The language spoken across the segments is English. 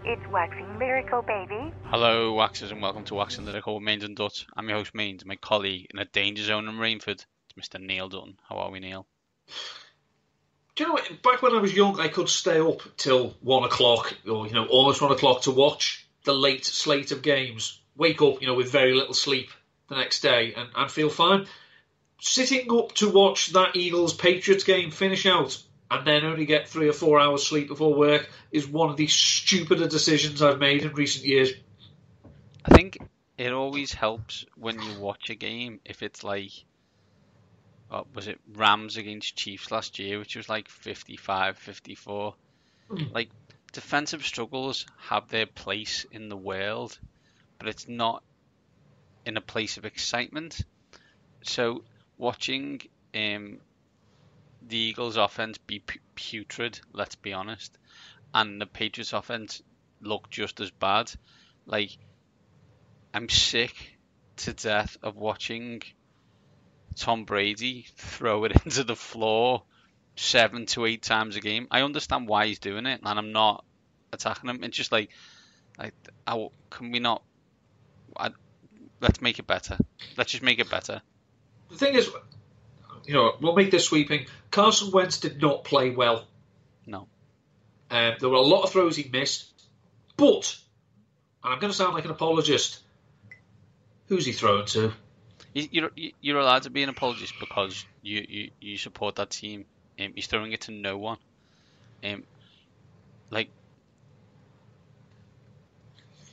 It's Waxing Lyrical Baby. Hello, Waxers, and welcome to Waxing Lyrical with Mains and Dutts. I'm your host, Mains, my colleague in a danger zone in Rainford. It's Mr. Neil Dutton. How are we, Neil? Do you know, back when I was young, I could stay up till 1 o'clock, or, almost 1 o'clock to watch the late slate of games. Wake up, with very little sleep the next day and feel fine. Sitting up to watch that Eagles-Patriots game finish out and then only get 3 or 4 hours sleep before work is one of the stupider decisions I've made in recent years. I think it always helps when you watch a game if it's like, was it Rams against Chiefs last year, which was like 55-54. Like, defensive struggles have their place in the world, but it's not in a place of excitement. So watching the Eagles offense be putrid, let's be honest, and the Patriots offense look just as bad. Like, I'm sick to death of watching Tom Brady throw it into the floor 7 to 8 times a game. I understand why he's doing it, and I'm not attacking him. It's just like can we not? Let's make it better. Let's just make it better. The thing is, we'll make this sweeping. Carson Wentz did not play well. No. There were a lot of throws he missed, but, and I'm going to sound like an apologist, who's he throwing to? You're allowed to be an apologist because you support that team. He's throwing it to no one.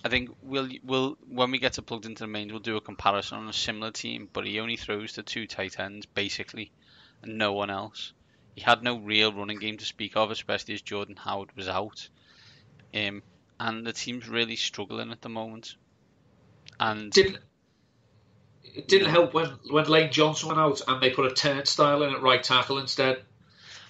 I think we'll when we get to Plugged Into the Mains, we'll do a comparison on a similar team, but he only throws to 2 tight ends, basically, and no one else. He had no real running game to speak of, especially as Jordan Howard was out. And the team's really struggling at the moment. And it didn't help when Lane Johnson went out and they put a turnstile in at right tackle instead.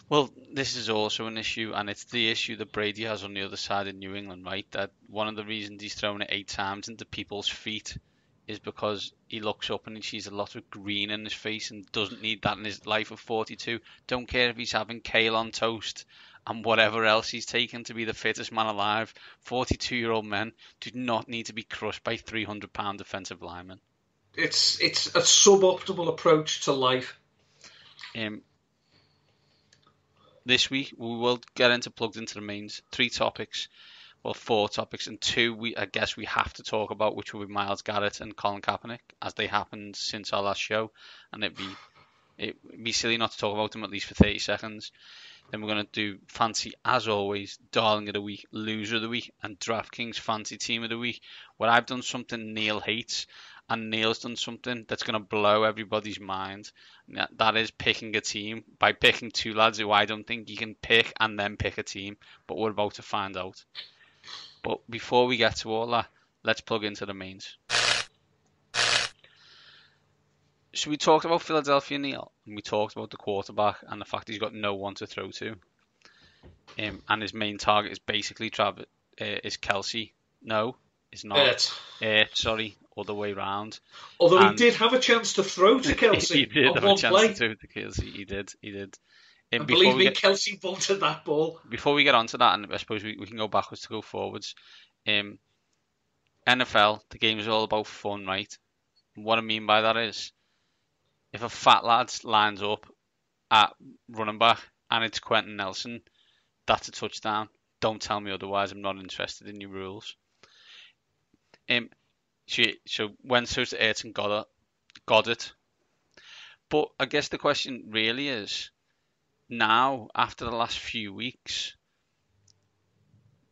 Well, this is also an issue, and it's the issue that Brady has on the other side in New England, right? That one of the reasons he's thrown it 8 times into people's feet is because he looks up and he sees a lot of green in his face and doesn't need that in his life of 42. Don't care if he's having kale on toast and whatever else he's taken to be the fittest man alive. 42-year-old men do not need to be crushed by 300-pound defensive linemen. It's a suboptimal approach to life. This week, we will get into Plugged Into the Mains. 3 topics, well, 4 topics, and 2 I guess we have to talk about, which will be Myles Garrett and Colin Kaepernick, as they happened since our last show, and it'd be silly not to talk about them at least for 30 seconds. Then we're going to do fancy, as always, Darling of the Week, Loser of the Week, and DraftKings Fancy Team of the Week, where I've done something Neil hates, and Neil's done something that's going to blow everybody's mind. That is picking a team by picking 2 lads who I don't think you can pick and then pick a team, but we're about to find out. But before we get to all that, let's plug into the mains. So we talked about Philadelphia, Neil, and we talked about the quarterback and the fact he's got no one to throw to. And his main target is basically is Kelsey. No, it's not. Sorry, other way round. Although he did have a chance to throw to Kelsey. He did have a chance to throw to Kelsey. He did. And believe me, Kelsey bolted that ball. Before we get on to that, and I suppose we can go backwards to go forwards. NFL, the game is all about fun, right? And what I mean by that is, if a fat lad lines up at running back and it's Quentin Nelson, that's a touchdown. Don't tell me otherwise. I'm not interested in your rules. So Wentz throws to Ertz got it. But I guess the question really is, now, after the last few weeks,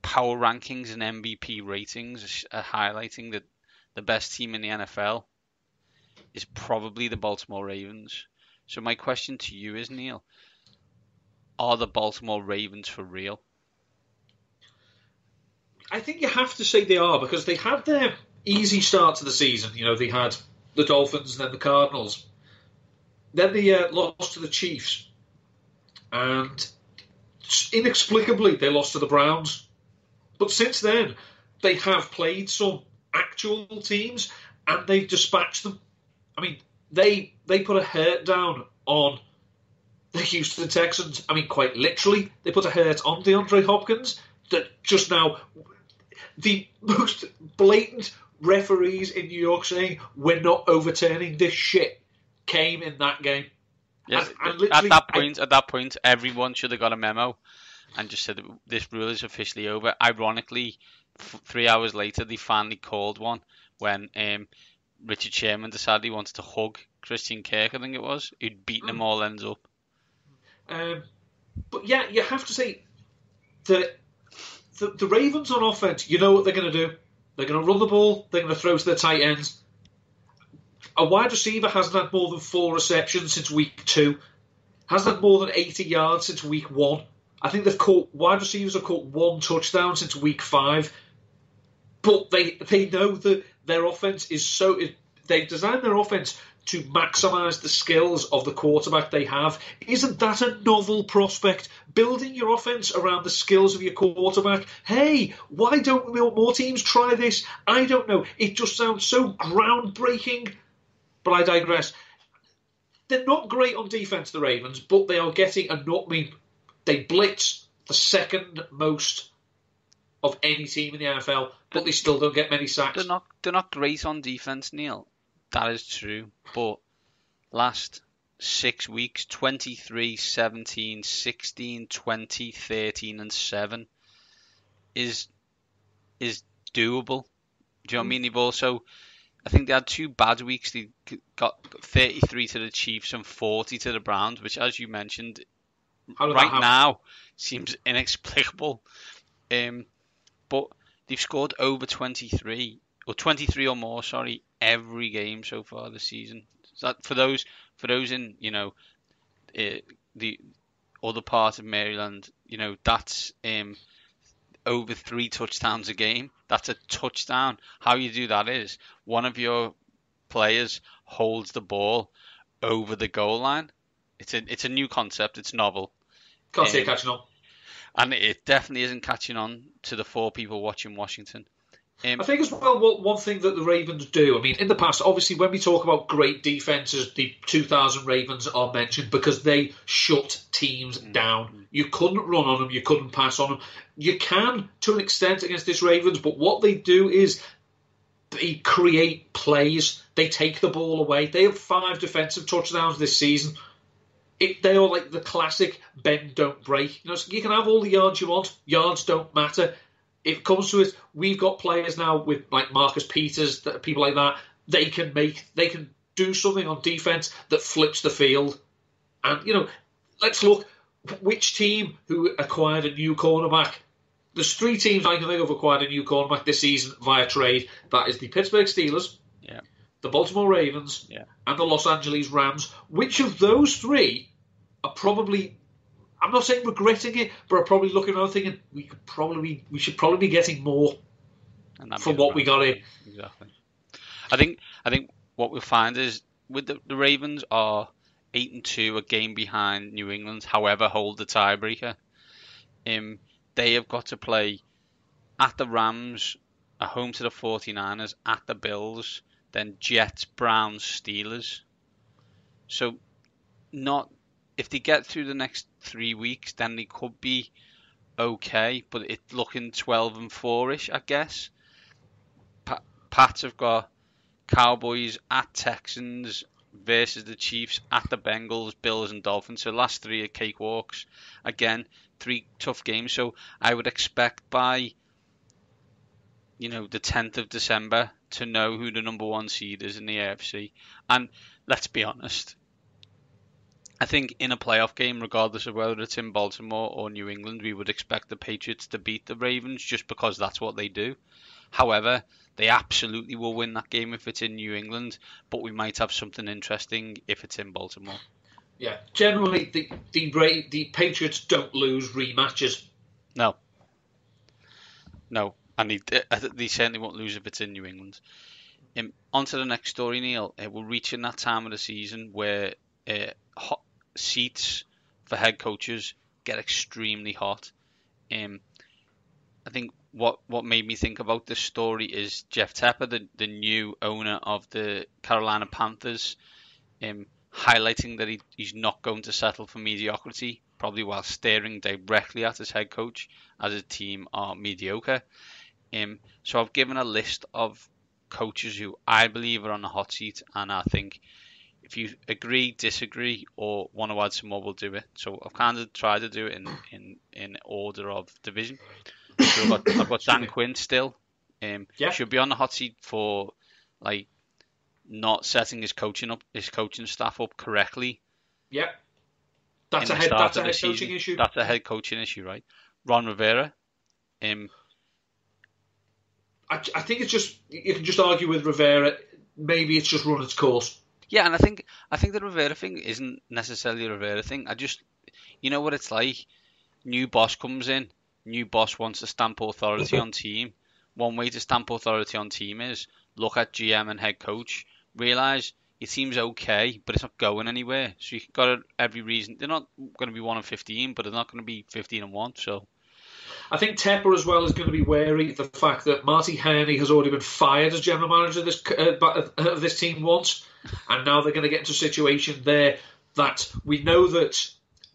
power rankings and MVP ratings are highlighting that the best team in the NFL is probably the Baltimore Ravens. So my question to you is, Neil, are the Baltimore Ravens for real? I think you have to say they are, because they had their easy start to the season. They had the Dolphins and then the Cardinals. Then they lost to the Chiefs. And inexplicably, they lost to the Browns. But since then, they have played some actual teams and they've dispatched them. I mean, they put a hurt down on the Houston Texans. I mean, quite literally, they put a hurt on DeAndre Hopkins that just now... the most blatant referees in New York saying we're not overturning this shit came in that game. Yes, And at that point, everyone should have got a memo and just said this rule is officially over. Ironically, 3 hours later, they finally called one when Richard Sherman decided he wanted to hug Christian Kirk, I think it was, who'd beaten them all ends up. But yeah, you have to say that the Ravens on offense, you know what they're going to do. They're going to run the ball. They're going to throw to their tight ends. A wide receiver hasn't had more than 4 receptions since week 2. Hasn't had more than 80 yards since week 1. I think wide receivers have caught 1 touchdown since week 5. But they know that their offense is so... They've designed their offense to maximise the skills of the quarterback they have. Isn't that a novel prospect? Building your offense around the skills of your quarterback. Hey, why don't more teams try this? I don't know. It just sounds so groundbreaking. But I digress. They're not great on defense, the Ravens, but they are getting they blitz the second most of any team in the NFL, but they still don't get many sacks. They're not great on defense, Neil. That is true. But last 6 weeks, 23, 17, 16, 20, 13, and 7 is doable. Do you know what I mean? They've also, I think they had 2 bad weeks. They got 33 to the Chiefs and 40 to the Browns, which, as you mentioned, right now seems inexplicable. But they've scored over 23 or more, every game so far this season. So that, for those in the other part of Maryland, that's over 3 touchdowns a game. That's a touchdown. How you do that is one of your players holds the ball over the goal line. It's a new concept. It's novel. Can't see it catching on. And it definitely isn't catching on to the 4 people watching Washington. I think as well, one thing that the Ravens do, I mean, in the past, obviously, when we talk about great defences, the 2000 Ravens are mentioned because they shut teams down. You couldn't run on them, you couldn't pass on them. You can, to an extent, against this Ravens, but what they do is they create plays. They take the ball away. They have 5 defensive touchdowns this season. They are like the classic bend, don't break. You can have all the yards you want. Yards don't matter. If it comes to it, we've got players now with like Marcus Peters, people like that. They can do something on defense that flips the field. And let's look which team who acquired a new cornerback. There's 3 teams I can think of acquired a new cornerback this season via trade. That is the Pittsburgh Steelers, the Baltimore Ravens, and the Los Angeles Rams. Which of those 3 are probably, I'm not saying regretting it, but are probably looking around thinking we should probably be getting more from what we got in. Exactly. I think what we'll find is with the Ravens are 8-2, a game behind New England. However, hold the tiebreaker. They have got to play at the Rams, at home to the 49ers, at the Bills, then Jets, Browns, Steelers. So, if they get through the next 3 weeks, then they could be okay. But it's looking 12-4-ish, I guess. Pats have got Cowboys at Texans versus the Chiefs at the Bengals, Bills and Dolphins. So last 3 are cakewalks. Again, 3 tough games. So I would expect by the 10th of December to know who the number 1 seed is in the AFC. And let's be honest, I think in a playoff game, regardless of whether it's in Baltimore or New England, we would expect the Patriots to beat the Ravens just because that's what they do. However, they absolutely will win that game if it's in New England, but we might have something interesting if it's in Baltimore. Yeah, generally the Patriots don't lose rematches. No, and they certainly won't lose if it's in New England. On to the next story, Neil. We're reaching that time of the season where hot seats for head coaches get extremely hot. I think what made me think about this story is Jeff Tepper, the new owner of the Carolina Panthers, highlighting that he's not going to settle for mediocrity, probably while staring directly at his head coach as his team are mediocre. So I've given a list of coaches who I believe are on the hot seat, and I think if you agree, disagree, or want to add some more, we'll do it. So I've kind of tried to do it in order of division. So I've got Dan Quinn still. Should be on the hot seat for like not setting his coaching staff up correctly. Yeah, that's a head coaching issue. That's a head coaching issue, right? Ron Rivera. I think it's just, you can just argue with Rivera. Maybe it's just run its course. Yeah, and I think the Rivera thing isn't necessarily a Rivera thing. You know what it's like. New boss comes in. New boss wants to stamp authority on team. One way to stamp authority on team is look at GM and head coach. Realize your team's okay, but it's not going anywhere. So you've got every reason. They're not going to be 1-15, but they're not going to be 15-1. So I think Tepper as well is going to be wary of the fact that Marty Herney has already been fired as general manager of this team once, and now they're going to get into a situation there that we know that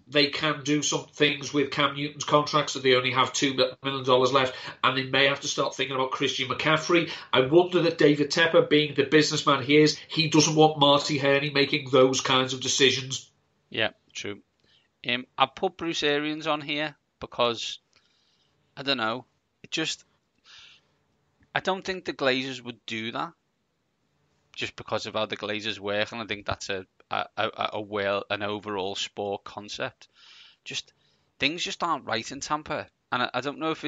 they can do some things with Cam Newton's contracts, that they only have $2 million left, and they may have to start thinking about Christian McCaffrey. I wonder that David Tepper, being the businessman he is, he doesn't want Marty Herney making those kinds of decisions. Yeah, true. I put Bruce Arians on here because I don't know. I don't think the Glazers would do that just because of how the Glazers work, and I think that's an overall sport concept. Just things just aren't right in Tampa, and I don't know if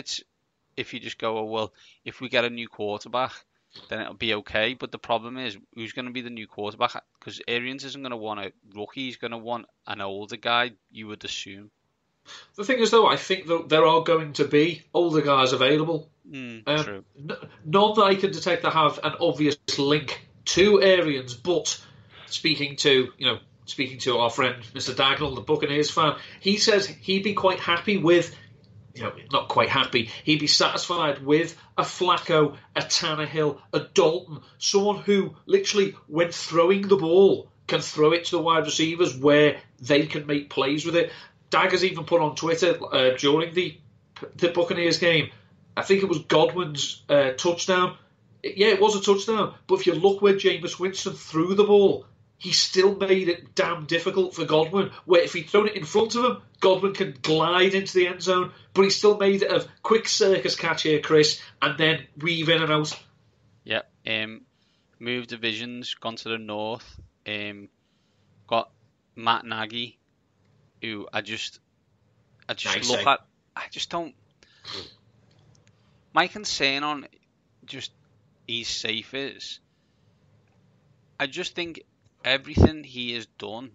you just go, oh well, if we get a new quarterback, then it'll be okay. But the problem is, who's going to be the new quarterback? Because Arians isn't going to want a rookie; he's going to want an older guy. You would assume. The thing is, though, I think that there are going to be older guys available. True. None that I can detect that have an obvious link to Arians, but speaking to our friend Mr. Dagnall, the Buccaneers fan, he says he'd be quite happy with, not quite happy, he'd be satisfied with a Flacco, a Tannehill, a Dalton, someone who literally, when throwing the ball, can throw it to the wide receivers where they can make plays with it. Dag has even put on Twitter during the Buccaneers game, I think it was Godwin's touchdown. Yeah, it was a touchdown. But if you look where Jameis Winston threw the ball, he still made it damn difficult for Godwin. Where if he'd thrown it in front of him, Godwin can glide into the end zone. But he still made it a quick circus catch here, Chris, and then weave in and out. Yeah. Moved divisions, gone to the north. Got Matt Nagy, who I just look at. I just don't. My concern on just he's safe is, I just think everything he has done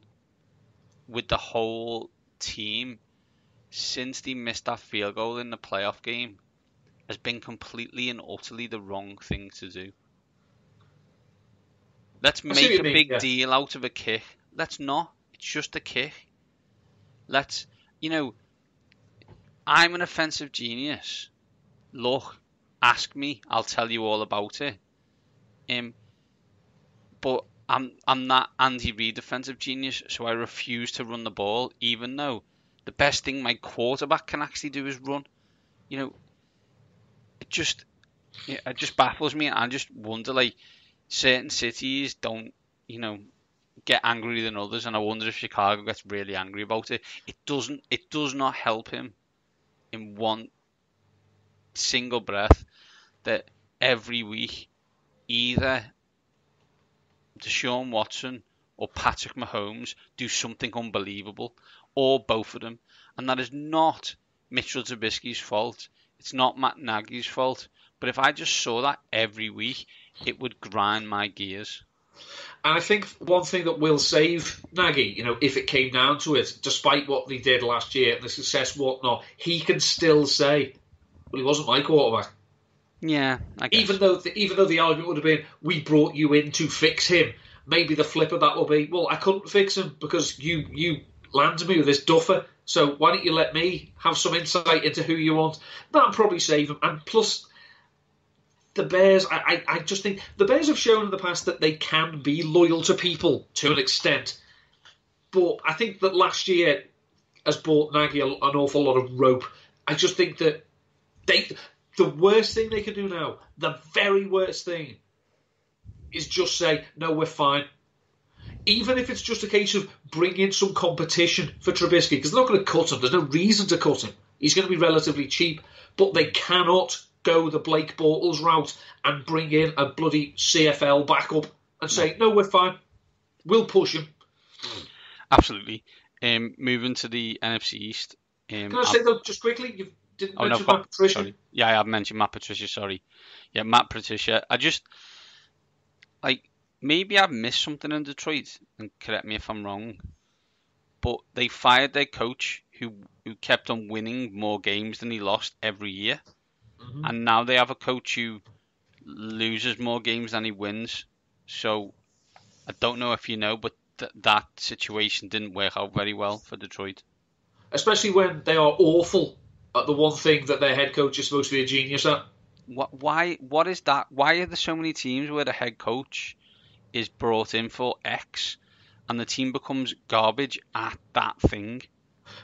with the whole team since they missed that field goal in the playoff game has been completely and utterly the wrong thing to do. Let's make a big deal out of a kick. Let's not. It's just a kick. I'm an offensive genius. Look, ask me, I'll tell you all about it. But I'm not Andy Reid defensive genius, so I refuse to run the ball, even though the best thing my quarterback can actually do is run. It just baffles me. I just wonder, certain cities don't, get angrier than others, and I wonder if Chicago gets really angry about it. It does not help him in one single breath that every week either Deshaun Watson or Patrick Mahomes do something unbelievable, or both of them, and that is not Mitchell Trubisky's fault. It's not Matt Nagy's fault. But if I just saw that every week, it would grind my gears. And I think one thing that will save Nagy, if it came down to it, despite what they did last year and the success, whatnot, he can still say, well, he wasn't my quarterback. Yeah, I guess. Even though the argument would have been, we brought you in to fix him, maybe the flip of that will be, well, I couldn't fix him because you landed me with this duffer, so why don't you let me have some insight into who you want? That'll probably save him. And plus, the Bears, I just think the Bears have shown in the past that they can be loyal to people to an extent. But I think that last year has bought Nagy an awful lot of rope. I just think that the The worst thing they can do now, the very worst thing, is just say, no, we're fine. Even if it's just a case of bringing some competition for Trubisky, because they're not going to cut him. There's no reason to cut him. He's going to be relatively cheap. But they cannot go the Blake Bortles route and bring in a bloody CFL backup and say, no, we're fine. We'll push him. Absolutely. Moving to the NFC East. Can I say, though, just quickly, you didn't mention Matt Patricia? Sorry. Yeah, I have mentioned Matt Patricia, sorry. Yeah, Matt Patricia. I just, maybe I've missed something in Detroit, and correct me if I'm wrong, but they fired their coach who kept on winning more games than he lost every year. Mm-hmm. And now they have a coach who loses more games than he wins. So I don't know if you know, but that situation didn't work out very well for Detroit. Especially when they are awful at the one thing that their head coach is supposed to be a genius at. What is that? Why are there so many teams where the head coach is brought in for X and the team becomes garbage at that thing?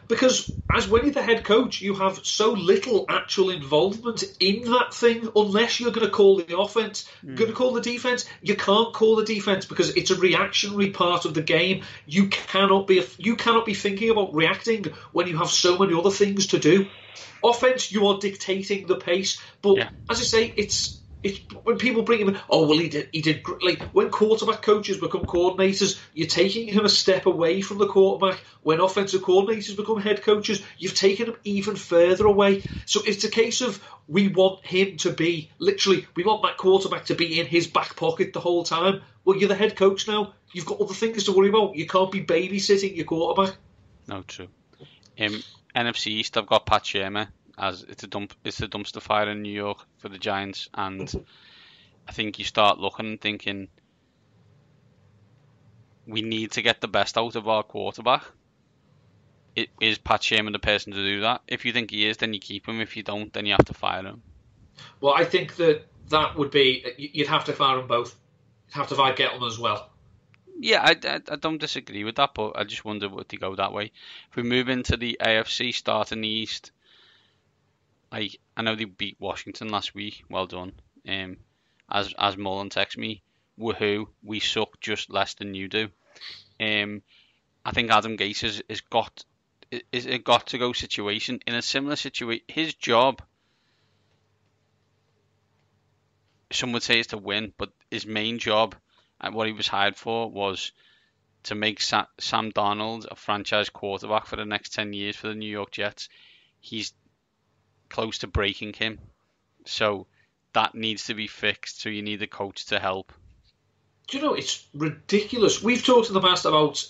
Because as when you're the head coach, you have so little actual involvement in that thing unless you're going to call the offense, going to call the defense. You can't call the defense because it's a reactionary part of the game. You cannot be thinking about reacting when you have so many other things to do. Offense, you are dictating the pace. But as I say, it's when people bring him in, he did like when quarterback coaches become coordinators, you're taking him a step away from the quarterback. When offensive coordinators become head coaches, you've taken him even further away. So it's a case of we want that quarterback to be in his back pocket the whole time. Well, you're the head coach now. You've got other things to worry about. You can't be babysitting your quarterback. No, true. NFC East, I've got Pat Shurmur. As it's the dumpster fire in New York for the Giants, and I think you start looking and thinking we need to get the best out of our quarterback. Is Pat Shurmur the person to do that? If you think he is, then you keep him. If you don't, then you have to fire him. Well, I think that would be you'd have to fire them both. You'd have to fire Gettleman as well. Yeah, I don't disagree with that, but I just wonder would they go that way. If we move into the AFC, start in the East. I know they beat Washington last week. Well done. As Mullen texts me, woohoo, we suck just less than you do. I think Adam Gase is a got to go situation in a similar situation. His job, some would say, is to win, but his main job and what he was hired for was to make Sam Darnold a franchise quarterback for the next 10 years for the New York Jets. He's close to breaking him, so that needs to be fixed. So you need a coach to help. Do you know, it's ridiculous. We've talked in the past about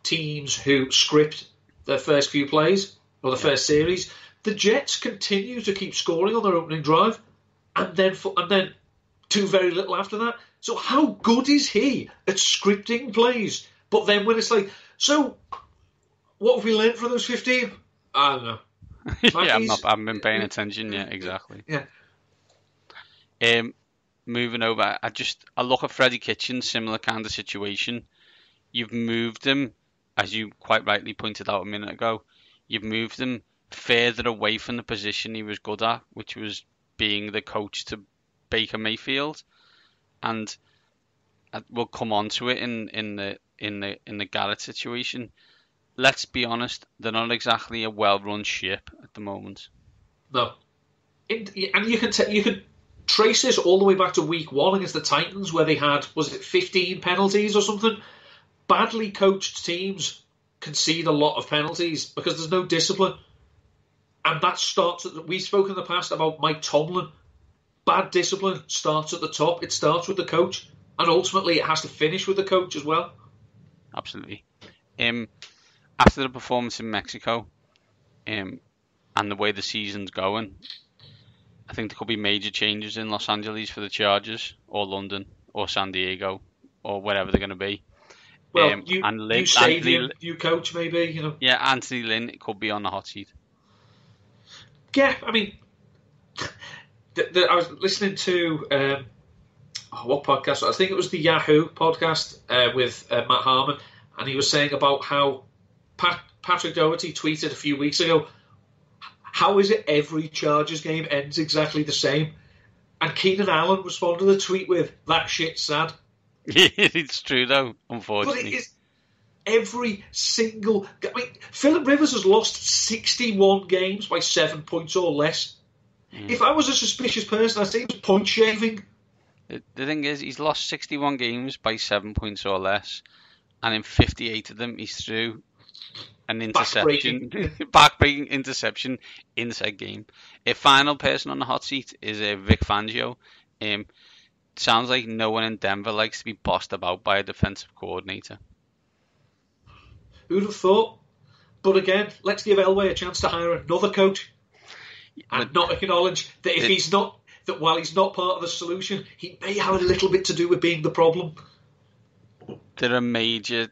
teams who script their first few plays or the first series. The Jets continue to keep scoring on their opening drive, and then do very little after that. So how good is he at scripting plays? But then when it's like, so what have we learned from those 15? I don't know. Yeah, I haven't been paying attention yet. Exactly. Yeah. Moving over, I look at Freddie Kitchens, similar kind of situation. You've moved him, as you quite rightly pointed out a minute ago. You've moved him further away from the position he was good at, which was being the coach to Baker Mayfield, and we'll come on to it in the Garrett situation. Let's be honest, they're not exactly a well-run ship at the moment. No. And you could trace this all the way back to week 1 against the Titans, where they had, 15 penalties or something? Badly coached teams concede a lot of penalties because there's no discipline. And that starts we've spoken in the past about Mike Tomlin. Bad discipline starts at the top. It starts with the coach. And ultimately it has to finish with the coach as well. Absolutely. After the performance in Mexico, and the way the season's going, I think there could be major changes in Los Angeles for the Chargers, or London, or San Diego, or wherever they're going to be. Well, new stadium, new coach, maybe. Yeah, Anthony Lynn could be on the hot seat. Yeah, I mean, I was listening to what podcast? I think it was the Yahoo podcast with Matt Harmon, and he was saying about how Patrick Doherty tweeted a few weeks ago, How is it every Chargers game ends exactly the same? And Keenan Allen responded to the tweet with, "That shit's sad." It's true though, But unfortunately. it is every single... I mean, Phillip Rivers has lost 61 games by 7 points or less. If I was a suspicious person, I'd say he was point shaving. The thing is, he's lost 61 games by 7 points or less, and in 58 of them, he's threw an interception, back-breaking interception in said game. A final person on the hot seat is Vic Fangio. Sounds like no one in Denver likes to be bossed about by a defensive coordinator. Who'd have thought? But again, let's give Elway a chance to hire another coach and not acknowledge that if he's not, that while he's not part of the solution, he may have a little bit to do with being the problem. There are major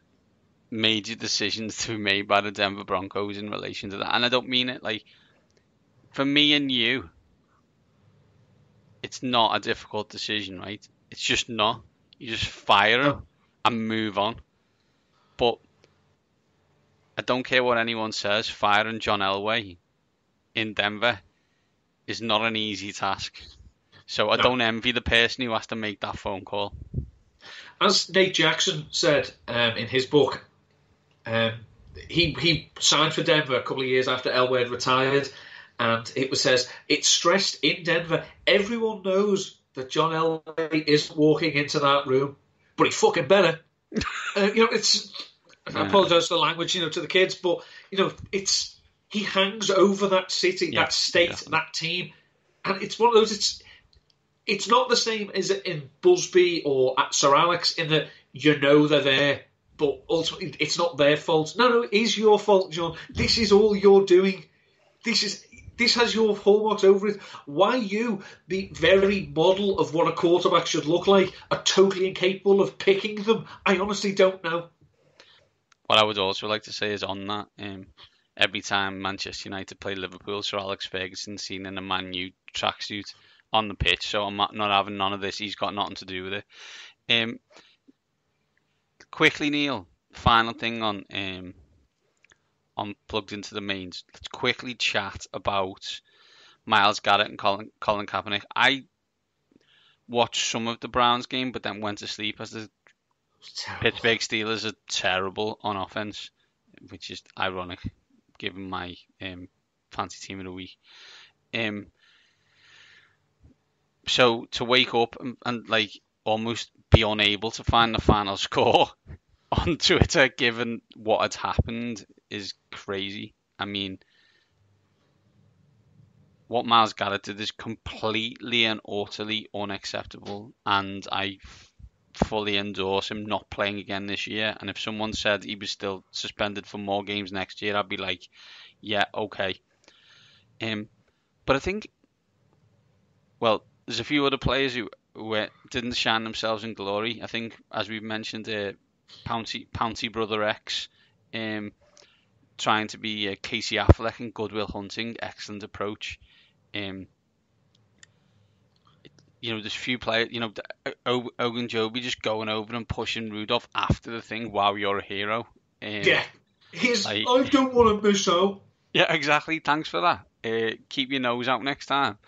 decisions to be made by the Denver Broncos in relation to that, and I don't mean it like for me and you. It's not a difficult decision, right? It's just not. You just fire him and move on. But I don't care what anyone says. Firing John Elway in Denver is not an easy task. So I don't envy the person who has to make that phone call. As Nate Jackson said in his book, he signed for Denver a couple of years after Elway had retired, and it says it's stressed in Denver. Everyone knows that John Elway isn't walking into that room, but he fucking better. It's. I apologise for the language, to the kids, but it's he hangs over that city, that state, that team, and it's one of those. It's not the same as in Busby or at Sir Alex in that they're there, but ultimately it's not their fault. No, it is your fault, John. This is all you're doing. This has your hallmarks over it. Why you, the very model of what a quarterback should look like, are totally incapable of picking them? I honestly don't know. What I would also like to say is on that, every time Manchester United play Liverpool, Sir Alex Ferguson's seen in a Man U tracksuit on the pitch, so I'm not having none of this. He's got nothing to do with it. Quickly, Neil, final thing on plugged into the mains. Let's quickly chat about Myles Garrett and Colin Kaepernick. I watched some of the Browns game, but then went to sleep as the Pittsburgh Steelers are terrible on offense, which is ironic given my fancy team of the week. So to wake up and like almost be unable to find the final score on Twitter, given what had happened, is crazy. I mean, what Myles Garrett did is completely and utterly unacceptable, and I fully endorse him not playing again this year. And if someone said he was still suspended for more games next year, I'd be like, yeah, okay. But I think, well, there's a few other players who didn't shine themselves in glory. I think, as we've mentioned, Pouncy Brother X, trying to be Casey Affleck in Good Will Hunting, excellent approach. There's a few players, Ogunjobi just going over and pushing Rudolph after the thing. Wow, you're a hero. I don't want to miss out. Yeah, exactly. Thanks for that. Keep your nose out next time.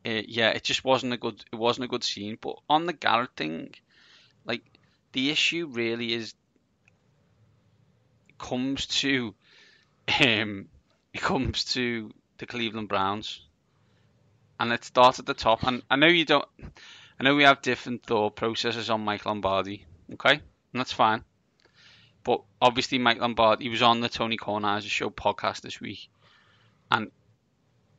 It just wasn't a good scene. But on the Garrett thing, like, the issue really is it comes to the Cleveland Browns, and it starts at the top. And I know we have different thought processes on Mike Lombardi, okay, and that's fine. But obviously, Mike Lombardi, he was on the Tony Kornheiser Show podcast this week, and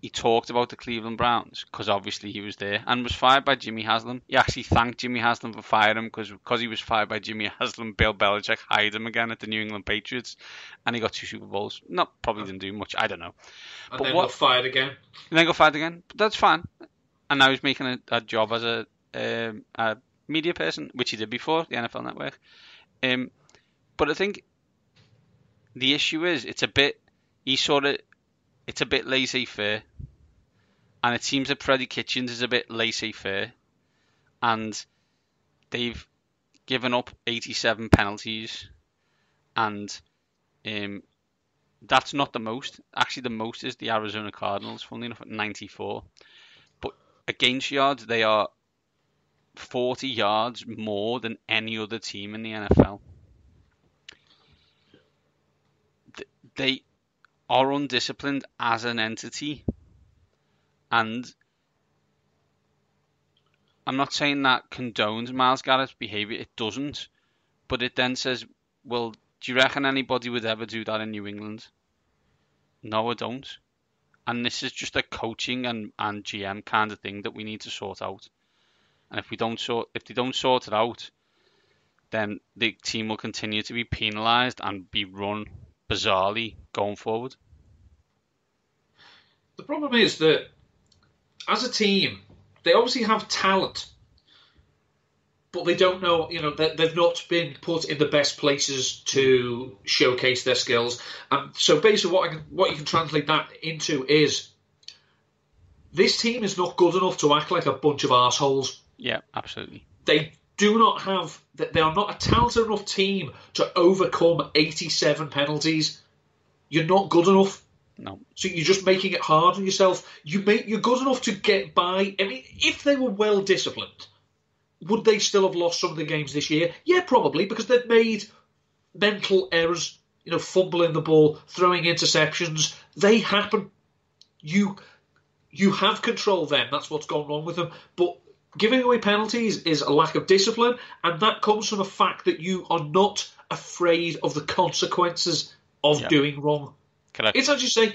he talked about the Cleveland Browns because obviously he was there and was fired by Jimmy Haslam. He actually thanked Jimmy Haslam for firing him because he was fired by Jimmy Haslam. Bill Belichick hired him again at the New England Patriots, and he got 2 Super Bowls. Probably didn't do much. I don't know. And then got fired again. And then got fired again. But that's fine. And now he's making a job as a media person, which he did before the NFL Network. But I think the issue is it's a bit laissez-faire. And it seems that Freddie Kitchens is a bit laissez-faire. And they've given up 87 penalties. And That's not the most. Actually, the most is the Arizona Cardinals, funnily enough, at 94. But against yards, they are 40 yards more than any other team in the NFL. They are undisciplined as an entity, and I'm not saying that condones Myles Garrett's behaviour. It doesn't, but it then says, well, do you reckon anybody would ever do that in New England? No, I don't. And this is just a coaching and GM kind of thing that we need to sort out. And if they don't sort it out, then the team will continue to be penalised and be run bizarrely going forward. The problem is that as a team, they obviously have talent, but they don't know, they've not been put in the best places to showcase their skills. And so basically what you can translate that into is this team is not good enough to act like a bunch of arseholes. Yeah, absolutely. They are not a talented enough team to overcome 87 penalties. You're not good enough. No. So you're just making it hard on yourself. You're good enough to get by. I mean, if they were well disciplined, would they still have lost some of the games this year? Yeah, probably, because they've made mental errors, fumbling the ball, throwing interceptions. They happen. You have control then. That's what's gone wrong with them. But giving away penalties is a lack of discipline, and that comes from the fact that you are not afraid of the consequences of doing wrong. Correct. It's as you say,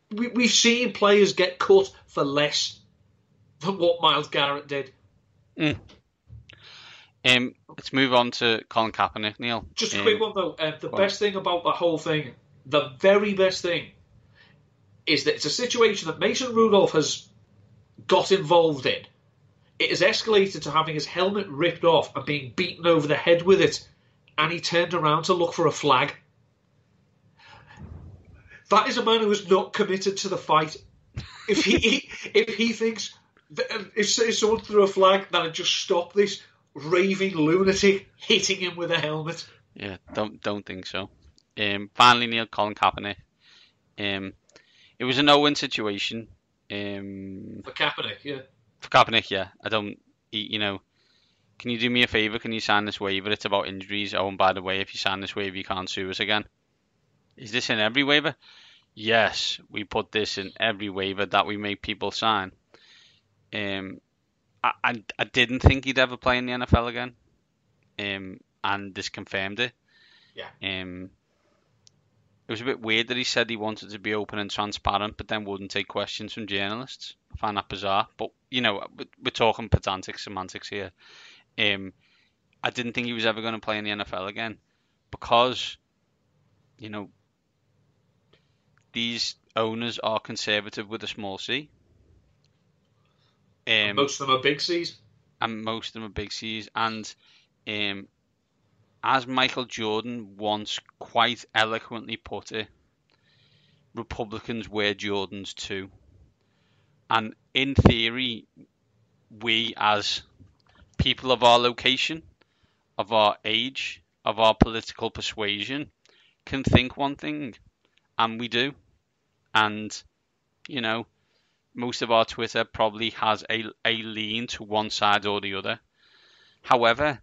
we've seen players get cut for less than what Myles Garrett did. Let's move on to Colin Kaepernick, Neil. Just a quick one, though. The best thing about the whole thing, the very best thing, is that it's a situation that Mason Rudolph has got involved in. It has escalated to having his helmet ripped off and being beaten over the head with it, and he turned around to look for a flag. That is a man who is not committed to the fight. If he thinks if someone threw a flag, that'd just stop this raving lunatic hitting him with a helmet. Yeah, don't think so. Finally, Neil, Colin Kaepernick. It was a no-win situation. For Kaepernick, yeah. For Kaepernick, yeah. I don't, can you do me a favour? Can you sign this waiver? It's about injuries. Oh, and by the way, if you sign this waiver, you can't sue us again. Is this in every waiver? Yes, we put this in every waiver that we make people sign. I didn't think he'd ever play in the NFL again. And this confirmed it. Yeah. It was a bit weird that he said he wanted to be open and transparent, but then wouldn't take questions from journalists. I find that bizarre. But, we're talking pedantic semantics here. I didn't think he was ever going to play in the NFL again because, these owners are conservative with a small c. Most of them are big C's. And most of them are big C's. And as Michael Jordan once quite eloquently put it, Republicans wear Jordans too. And in theory, we as people of our location, of our age, of our political persuasion, can think one thing, and we do. And, most of our Twitter probably has a lean to one side or the other. However,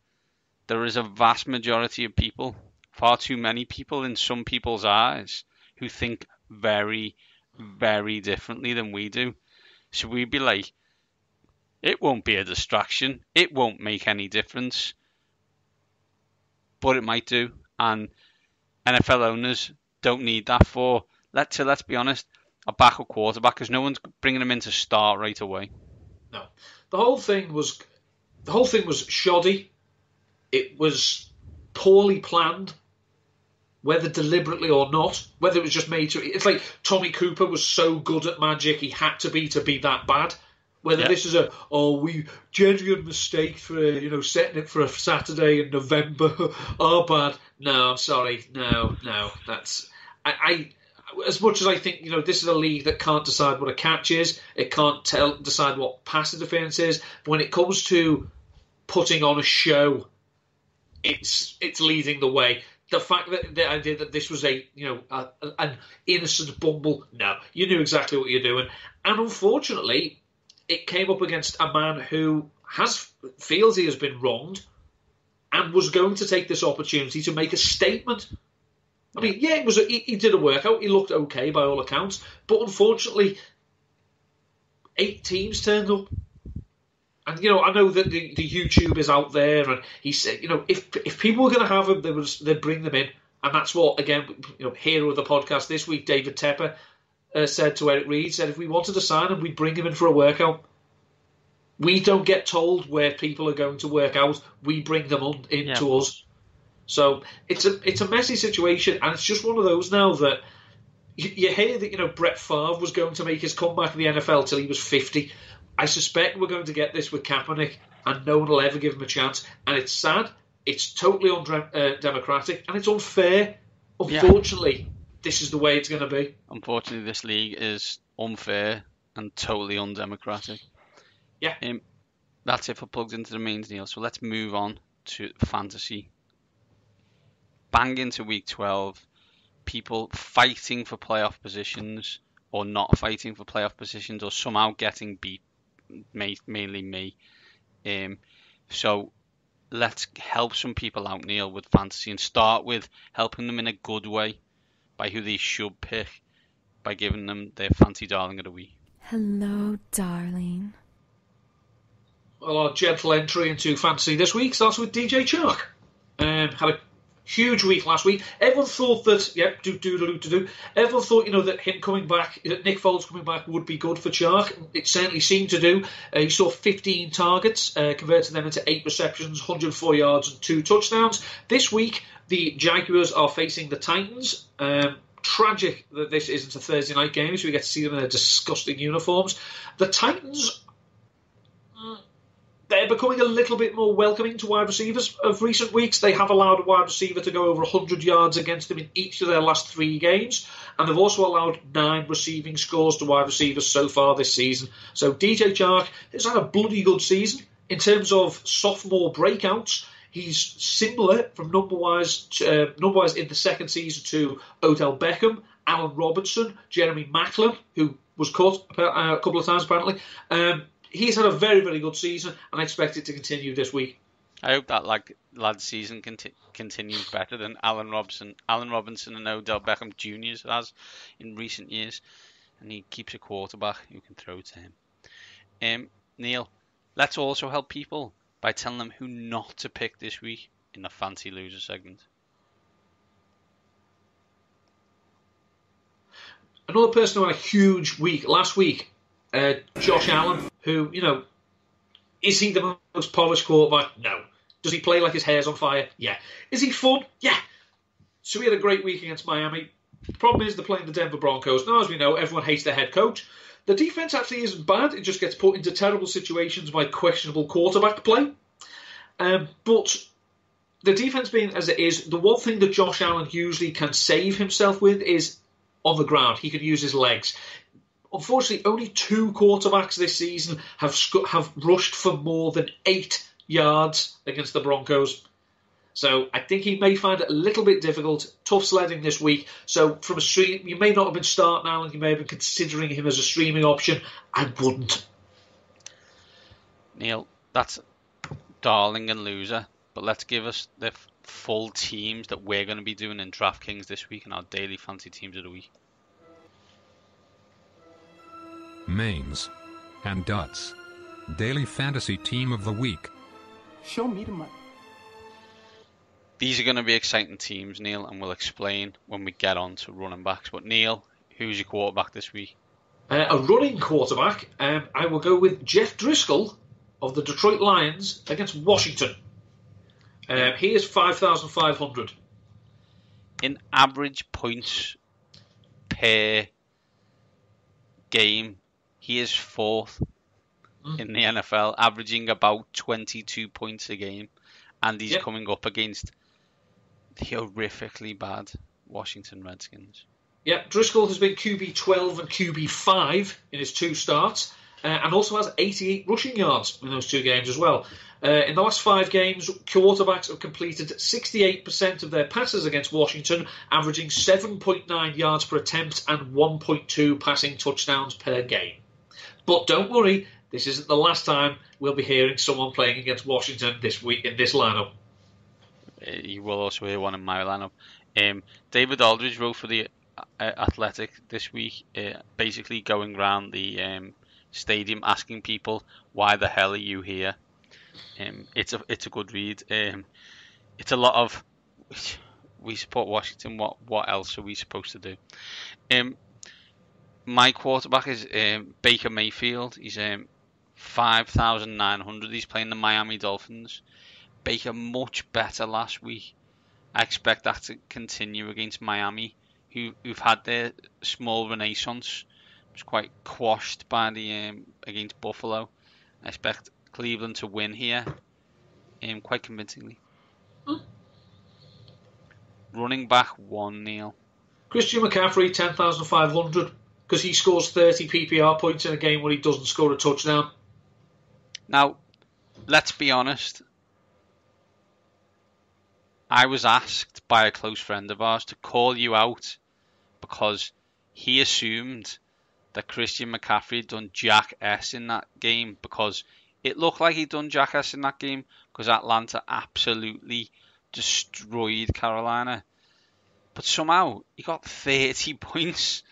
there is a vast majority of people, far too many people in some people's eyes, who think very, very differently than we do. So we'd be like, it won't be a distraction. It won't make any difference. But it might do. And NFL owners don't need that for, let's be honest, a backup quarterback, because no one's bringing him in to start right away. No. The whole thing was shoddy. It was poorly planned, whether deliberately or not, whether it was just made to... It's like Tommy Cooper was so good at magic, he had to be that bad. Whether this is we genuine mistake for, setting it for a Saturday in November, bad. No, I'm sorry. No, that's... I as much as I think, this is a league that can't decide what a catch is, it can't decide what pass interference is, but when it comes to putting on a show, it's leading the way. the fact that the idea that this was an innocent bumble, no, you knew exactly what you're doing. And unfortunately, it came up against a man who feels he has been wronged and was going to take this opportunity to make a statement. I mean, yeah, he did a workout. He looked okay by all accounts. But unfortunately, 8 teams turned up. And, I know that the YouTube is out there, and he said, if people were going to have him, they'd bring them in. And that's what, again, hero of the podcast this week, David Tepper, said to Eric Reed, said if we wanted to sign him, we'd bring him in for a workout. We don't get told where people are going to work out. We bring them in to us. So it's a messy situation, and it's just one of those now that you hear that, Brett Favre was going to make his comeback in the NFL till he was 50. I suspect we're going to get this with Kaepernick, and no one will ever give him a chance. And it's sad, it's totally undemocratic, and it's unfair. Unfortunately, this is the way it's going to be. Unfortunately, this league is unfair and totally undemocratic. Yeah. That's it for Plugged Into the Mains, Neil. So let's move on to fantasy. Bang into week 12. People fighting for playoff positions or not fighting for playoff positions or somehow getting beat. Mainly me. So let's help some people out, Neil, with fantasy, and start with helping them in a good way by who they should pick, by giving them their fancy darling of the week. Hello, darling. Well, our gentle entry into fantasy this week starts with DJ Chark. Had a huge week last week. Everyone thought that, everyone thought, that him coming back, that Nick Foles coming back would be good for Chark. It certainly seemed to do. He saw 15 targets, converted them into 8 receptions, 104 yards and 2 touchdowns. This week, the Jaguars are facing the Titans. Tragic that this isn't a Thursday night game, so we get to see them in their disgusting uniforms. The Titans, they're becoming a little bit more welcoming to wide receivers of recent weeks. They have allowed a wide receiver to go over 100 yards against them in each of their last 3 games. And they've also allowed 9 receiving scores to wide receivers so far this season. So DJ Chark has had a bloody good season. In terms of sophomore breakouts, he's similar from number-wise in the second season to Odell Beckham, Allen Robinson, Jeremy Maclin, who was cut a couple of times apparently. He's had a very, very good season, and I expect it to continue this week. I hope that lad's season continues better than Allen Robinson and Odell Beckham Jr.'s has in recent years, and he keeps a quarterback who can throw to him. Neil, let's also help people by telling them who not to pick this week in the Fancy Loser segment. Another person who had a huge week last week, Josh Allen, who, is he the most polished quarterback? No. Does he play like his hair's on fire? Yeah. Is he fun? Yeah. So he had a great week against Miami. The problem is they're playing the Denver Broncos. Now, as we know, everyone hates their head coach. The defense actually isn't bad. It just gets put into terrible situations by questionable quarterback play. But the defense being as it is, the one thing that Josh Allen usually can save himself with is on the ground. He can use his legs. Unfortunately, only 2 quarterbacks this season have rushed for more than 8 yards against the Broncos. So I think he may find it a little bit difficult. Tough sledding this week. So from a stream, you may not have been starting Allen. You may have been considering him as a streaming option. I wouldn't. Neil, that's darling and loser. But let's give us the full teams that we're going to be doing in DraftKings this week and our daily fantasy teams of the week. Mains and Dutts, daily fantasy team of the week. Show me the money. These are going to be exciting teams, Neil, and we'll explain when we get on to running backs. But Neil, who's your quarterback this week? A running quarterback. I will go with Jeff Driscoll of the Detroit Lions against Washington. He is 5,500. In average points per game, he is 4th in the NFL, averaging about 22 points a game. And he's coming up against the horrifically bad Washington Redskins. Yeah, Driscoll has been QB 12 and QB 5 in his 2 starts. and also has 88 rushing yards in those 2 games as well. In the last 5 games, quarterbacks have completed 68% of their passes against Washington, averaging 7.9 yards per attempt and 1.2 passing touchdowns per game. But don't worry, this isn't the last time we'll be hearing someone playing against Washington this week in this lineup. You will also hear one in my lineup. David Aldridge wrote for the Athletic this week, basically going around the stadium asking people, why the hell are you here? It's a good read. It's a lot of, we support Washington, what else are we supposed to do? My quarterback is Baker Mayfield. He's 5,900. He's playing the Miami Dolphins. Baker much better last week. I expect that to continue against Miami, who've had their small renaissance. It was quite quashed by the against Buffalo. I expect Cleveland to win here, quite convincingly. Running back 1, Neil. Christian McCaffrey, 10,500, because he scores 30 PPR points in a game where he doesn't score a touchdown. Now, let's be honest. I was asked by a close friend of ours to call you out because he assumed that Christian McCaffrey had done Jack S in that game, because it looked like he'd done Jack S in that game because Atlanta absolutely destroyed Carolina. But somehow he got 30 points.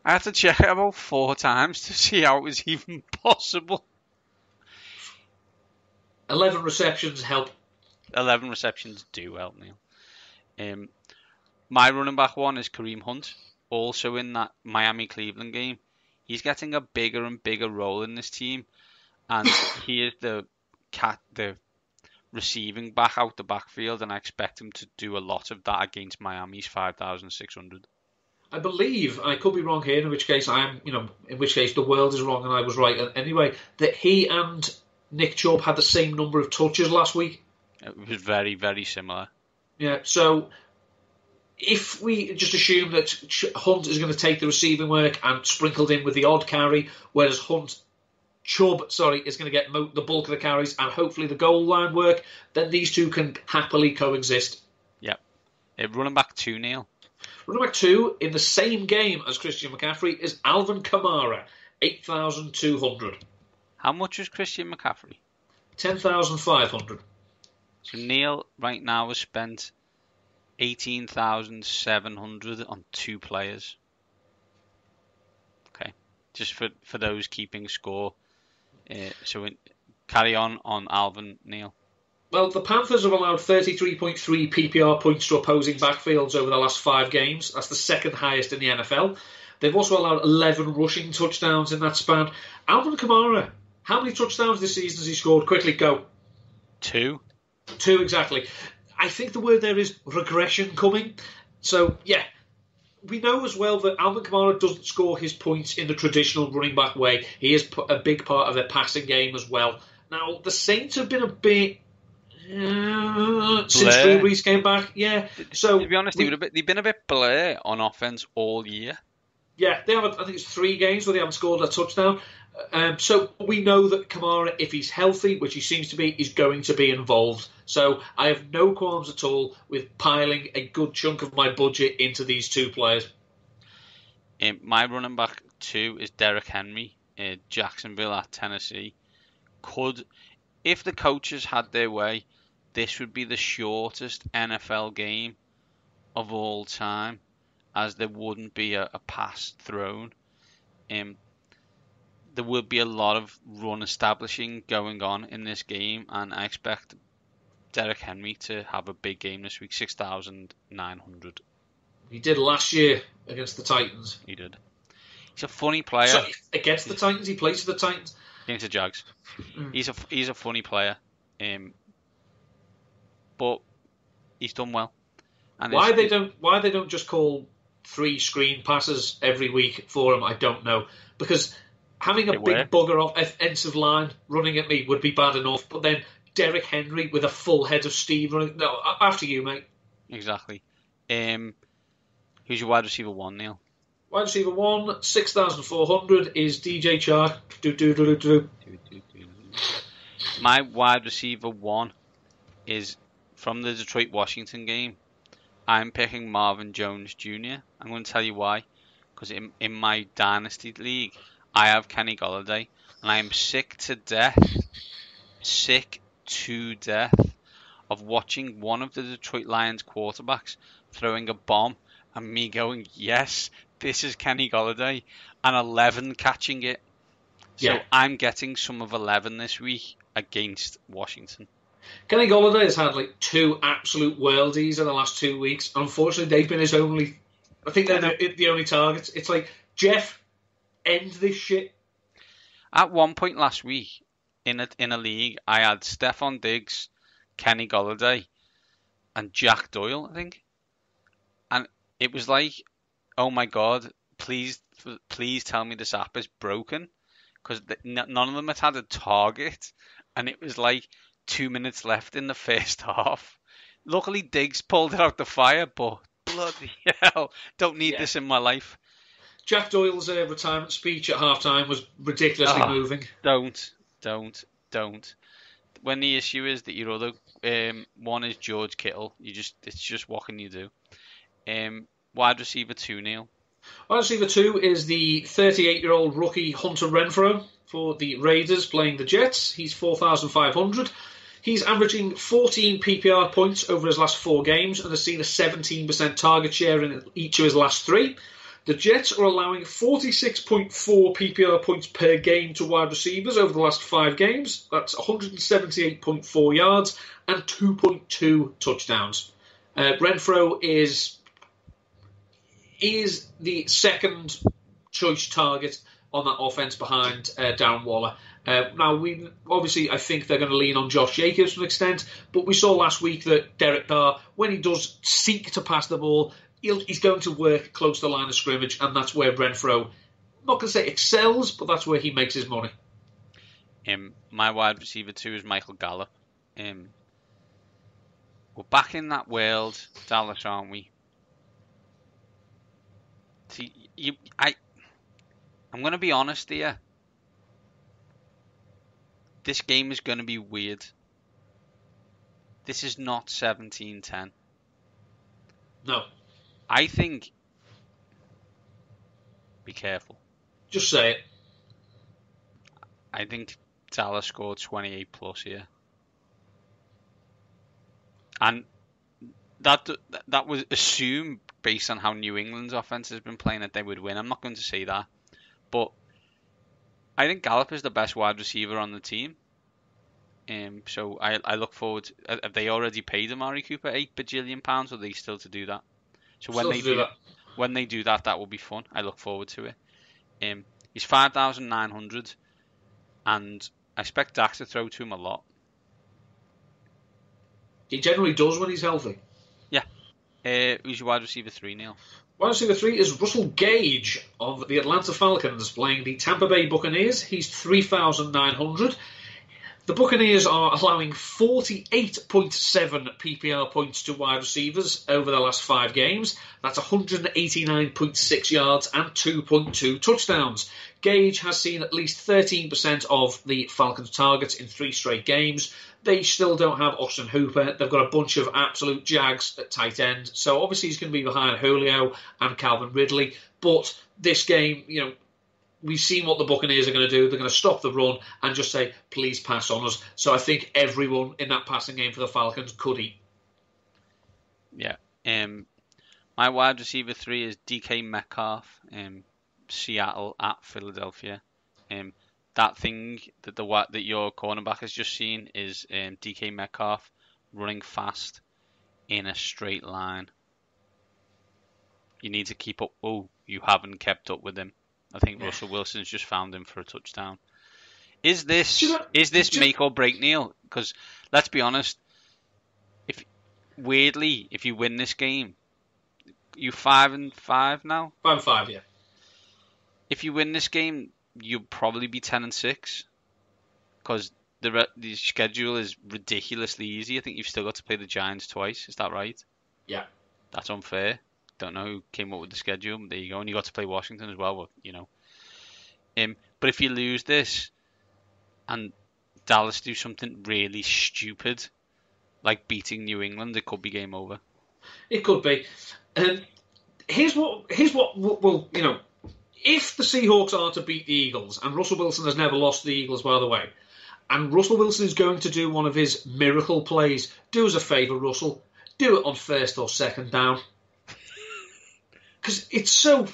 I had to check it about 4 times to see how it was even possible. 11 receptions help. 11 receptions do help, Neil. My running back 1 is Kareem Hunt, also in that Miami-Cleveland game. He's getting a bigger and bigger role in this team, and he is the receiving back out the backfield, and I expect him to do a lot of that against Miami's 5,600. I believe, I could be wrong here, in which case the world is wrong and I was right anyway, that he and Nick Chubb had the same number of touches last week. It was very, very similar. Yeah, so if we just assume that Hunt is going to take the receiving work and sprinkled in with the odd carry, whereas Chubb is going to get the bulk of the carries and hopefully the goal line work, then these two can happily coexist. Yep. Running back 2, Neil. Running back 2 in the same game as Christian McCaffrey is Alvin Kamara, 8,200. How much was Christian McCaffrey? 10,500. So Neil right now has spent 18,700 on 2 players. Okay, just for those keeping score. Carry on Alvin, Neil. Well, the Panthers have allowed 33.3 PPR points to opposing backfields over the last 5 games. That's the second highest in the NFL. They've also allowed 11 rushing touchdowns in that span. Alvin Kamara, how many touchdowns this season has he scored? Quickly, go. 2. 2, exactly. I think the word there is regression coming. So, yeah, we know as well that Alvin Kamara doesn't score his points in the traditional running back way. He is a big part of their passing game as well. Now, the Saints have been a bit... since Drew Brees came back, yeah. So to be honest, they've been a bit blur on offense all year. Yeah, they haven't. I think it's 3 games where they haven't scored a touchdown. So we know that Kamara, if he's healthy, which he seems to be, is going to be involved. So I have no qualms at all with piling a good chunk of my budget into these 2 players. My running back 2 is Derrick Henry, Jacksonville at Tennessee. If the coaches had their way, this would be the shortest NFL game of all time, as there wouldn't be a pass thrown. There will be a lot of run establishing going on in this game, and I expect Derrick Henry to have a big game this week, 6,900. He did last year against the Titans. He did. He's a funny player. So, against the Titans? He plays for the Titans? Against the Jags. He's a funny player. But he's done well. And why they don't just call 3 screen passes every week for him, I don't know. Because having a big bugger off offensive line running at me would be bad enough, but then Derrick Henry with a full head of steam running... No, after you, mate. Exactly. Who's your wide receiver 1, Neil? Wide receiver 1, 6,400 is DJ Chark. Do. My wide receiver 1 is from the Detroit-Washington game. I'm picking Marvin Jones Jr. I'm going to tell you why. Because in my Dynasty League, I have Kenny Golladay. And I am sick to death of watching one of the Detroit Lions quarterbacks throwing a bomb and me going, yes, this is Kenny Golladay, and 11 catching it. So Yeah. I'm getting some of 11 this week against Washington. Kenny Golladay has had like 2 absolute worldies in the last 2 weeks. Unfortunately, they've been his only. I think they're the only targets. It's like, Jeff, end this shit. At one point last week, in a league, I had Stephon Diggs, Kenny Golladay, and Jack Doyle, I think. And it was like, oh my god, please tell me this app is broken, because none of them had a target, and it was like 2 minutes left in the first half. Luckily, Diggs pulled it out the fire, but bloody hell, don't need this in my life. Jack Doyle's retirement speech at halftime was ridiculously moving. Don't. When the issue is that your other one is George Kittle, it's just what can you do? Wide receiver 2, Neil. Wide receiver 2 is the 38-year-old rookie Hunter Renfrow for the Raiders playing the Jets. He's 4,500. He's averaging 14 PPR points over his last 4 games and has seen a 17% target share in each of his last 3. The Jets are allowing 46.4 PPR points per game to wide receivers over the last 5 games. That's 178.4 yards and 2.2 touchdowns. Renfrow is the second choice target on that offense behind Darren Waller. Now, I think they're going to lean on Josh Jacobs to an extent, but we saw last week that Derek Carr, when he does seek to pass the ball, he's going to work close to the line of scrimmage, and that's where Renfrow, I'm not going to say excels, but that's where he makes his money. My wide receiver 2 is Michael Gallup. We're back in that world, Dallas, aren't we? See, I'm going to be honest here. This game is going to be weird. This is not 17-10. No. I think... Be careful. Just say it. I think Dallas scored 28 plus here. And that was assumed based on how New England's offense has been playing that they would win. I'm not going to say that. But I think Gallup is the best wide receiver on the team. So I look forward to, have they already paid Amari Cooper £8 bajillion, or are they still to do that? So when they do that, that will be fun. I look forward to it. He's 5,900, and I expect Dak to throw to him a lot. He generally does when he's healthy. Yeah. Who's your wide receiver 3, Neil? Wide receiver 3 is Russell Gage of the Atlanta Falcons playing the Tampa Bay Buccaneers. He's 3,900. The Buccaneers are allowing 48.7 PPR points to wide receivers over the last 5 games. That's 189.6 yards and 2.2 touchdowns. Gage has seen at least 13% of the Falcons' targets in 3 straight games. They still don't have Austin Hooper. They've got a bunch of absolute jags at tight end. So obviously he's going to be behind Julio and Calvin Ridley. But this game, we've seen what the Buccaneers are going to do. They're going to stop the run and just say, please pass on us. So I think everyone in that passing game for the Falcons could eat. Yeah. My wide receiver 3 is DK Metcalf, Seattle at Philadelphia. That thing that your cornerback has just seen is DK Metcalf running fast in a straight line. You need to keep up. Oh, you haven't kept up with him. I think Russell Wilson's just found him for a touchdown. Is this make or break, Neil? Because let's be honest, if you win this game, you 5-5 now. 5-5, yeah. If you win this game, you'll probably be 10-6 because the schedule is ridiculously easy. I think you've still got to play the Giants twice. Is that right? Yeah. That's unfair. don't know who came up with the schedule. There you go. And you got to play Washington as well, but, you know. But if you lose this and Dallas do something really stupid, like beating New England, it could be game over. It could be. Here's what will, you know, if the Seahawks are to beat the Eagles, and Russell Wilson has never lost to the Eagles, by the way, and Russell Wilson is going to do one of his miracle plays, do us a favour, Russell, do it on first or second down. Because it's so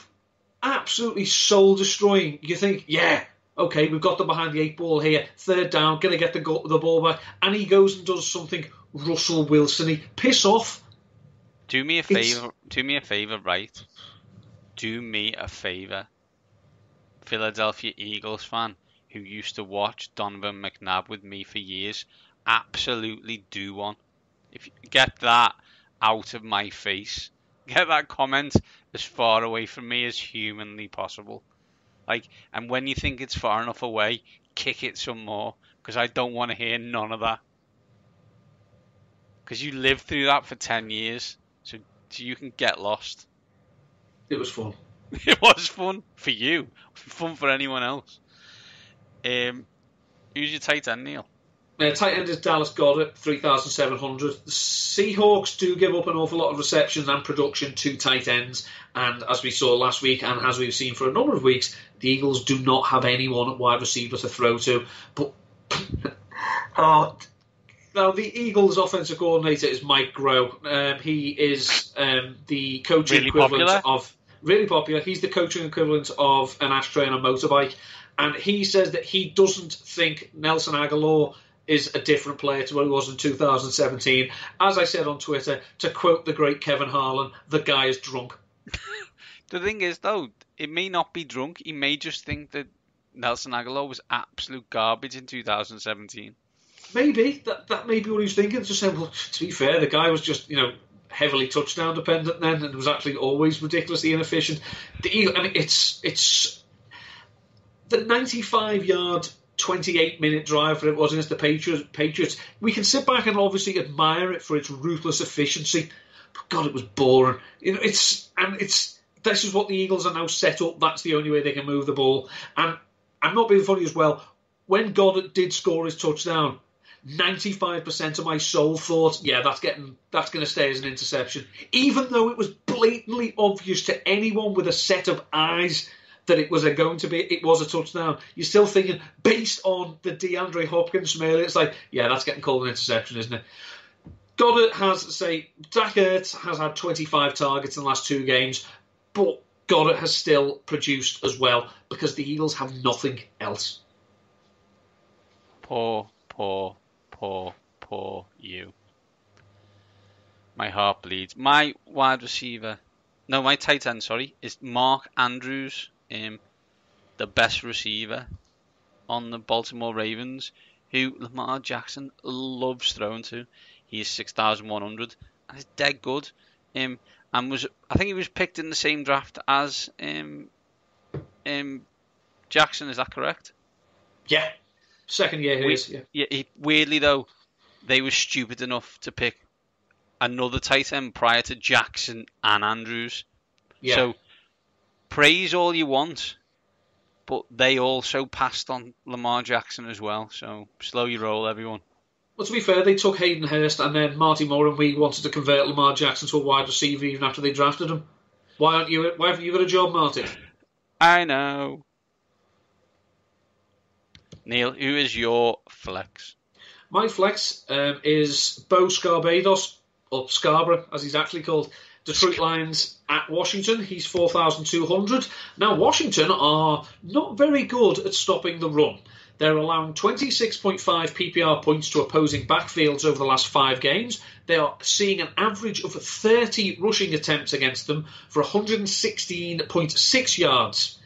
absolutely soul-destroying. You think, yeah, okay, we've got them behind the 8 ball here, third down, going to get the ball back, and he goes and does something Russell Wilson-y. Piss off. Do me a favour, right? Do me a favour. Philadelphia Eagles fan who used to watch Donovan McNabb with me for years, absolutely do one. If you get that out of my face, get that comment as far away from me as humanly possible. Like, and when you think it's far enough away, kick it some more, because I don't want to hear none of that. Because you lived through that for 10 years, so you can get lost. It was fun. It was fun for you. Fun for anyone else. Who's your tight end, Neil? Tight end is Dallas Goedert, 3,700. The Seahawks do give up an awful lot of receptions and production to tight ends, and as we saw last week, and as we've seen for a number of weeks, the Eagles do not have anyone at wide receiver to throw to. But now the Eagles' offensive coordinator is Mike Groh. He is the coaching really equivalent popular. of really popular. He's the coaching equivalent of an ashtray on a motorbike, and he says that he doesn't think Nelson Aguilar is a different player to what he was in 2017. As I said on Twitter, to quote the great Kevin Harlan, the guy is drunk. The thing is, though, it may not be drunk. He may just think that Nelson Aguilar was absolute garbage in 2017. Maybe. That may be what he was thinking. Just saying, well, to be fair, the guy was just, you know, heavily touchdown dependent then, and was actually always ridiculously inefficient. The Eagles, I mean, it's the 95-yard 28-minute drive for it was against the Patriots. We can sit back and obviously admire it for its ruthless efficiency, but God, it was boring. You know, this is what the Eagles are now set up. That's the only way they can move the ball. And I'm not being funny as well. When Goddard did score his touchdown, 95% of my soul thought, yeah, that's going to stay as an interception, even though it was blatantly obvious to anyone with a set of eyes that it was a touchdown. You're still thinking, based on the DeAndre Hopkins from earlier, it's like, yeah, that's getting called an interception, isn't it? Goddard Zach Ertz has had 25 targets in the last 2 games, but Goddard has still produced as well because the Eagles have nothing else. Poor you. My heart bleeds. My tight end, is Mark Andrews, the best receiver on the Baltimore Ravens, who Lamar Jackson loves throwing to. He is 6,100 and is dead good. I think he was picked in the same draft as Jackson. Is that correct? Yeah, second year he is. Yeah. Weirdly though, they were stupid enough to pick another tight end prior to Jackson and Andrews. Yeah. So praise all you want, but they also passed on Lamar Jackson as well. So slow your roll, everyone. Well, to be fair, they took Hayden Hurst, and then Marty Moore and we wanted to convert Lamar Jackson to a wide receiver even after they drafted him. Why haven't you got a job, Marty? I know. Neil, who is your flex? My flex is Bo Scarbados, or Scarborough, as he's actually called. Detroit Lions at Washington. He's 4,200. Now, Washington are not very good at stopping the run. They're allowing 26.5 PPR points to opposing backfields over the last 5 games. They are seeing an average of 30 rushing attempts against them for 116.6 yards.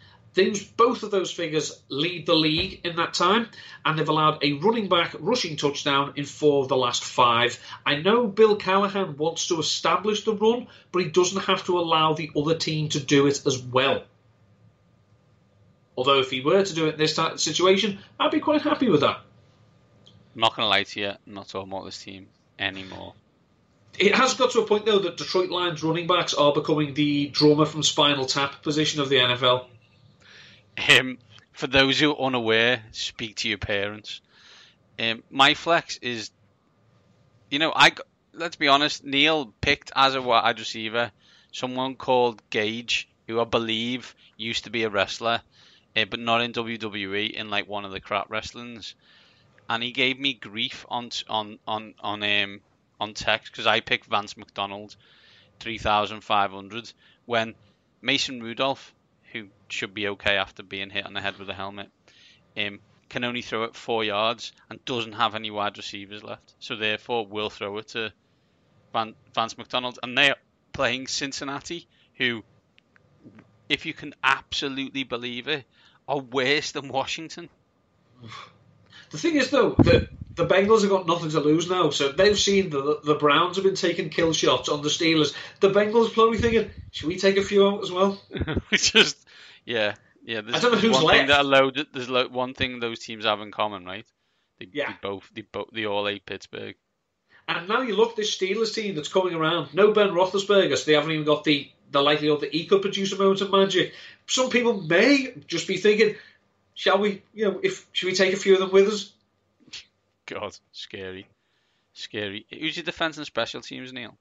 Both of those figures lead the league in that time, and they've allowed a running back rushing touchdown in 4 of the last 5. I know Bill Callahan wants to establish the run, but he doesn't have to allow the other team to do it as well. Although if he were to do it in this type of situation, I'd be quite happy with that. I'm not going to lie to you, I'm not talking about this team anymore. It has got to a point, though, that Detroit Lions running backs are becoming the drummer from Spinal Tap position of the NFL. For those who are unaware, speak to your parents. My flex is, let's be honest, Neil picked as a wide receiver someone called Gage, who I believe used to be a wrestler, but not in WWE, in like one of the crap wrestlings. And he gave me grief on text because I picked Vance McDonald 3,500 when Mason Rudolph, who should be okay after being hit on the head with a helmet, can only throw it 4 yards and doesn't have any wide receivers left. So therefore, we'll throw it to Vance McDonald. And they're playing Cincinnati, who, if you can absolutely believe it, are worse than Washington. The thing is, though, that the Bengals have got nothing to lose now, so they've seen the Browns have been taking kill shots on the Steelers. The Bengals are probably thinking, should we take a few out as well? Yeah. I don't know who's left. There's one thing those teams have in common, right? They all hate Pittsburgh. And now you look, this Steelers team that's coming around, no Ben Roethlisberger, so they haven't even got the likelihood that he could produce a moment of magic. Some people may just be thinking, should we take a few of them with us? God, scary. Who's your defense and special teams, Neil?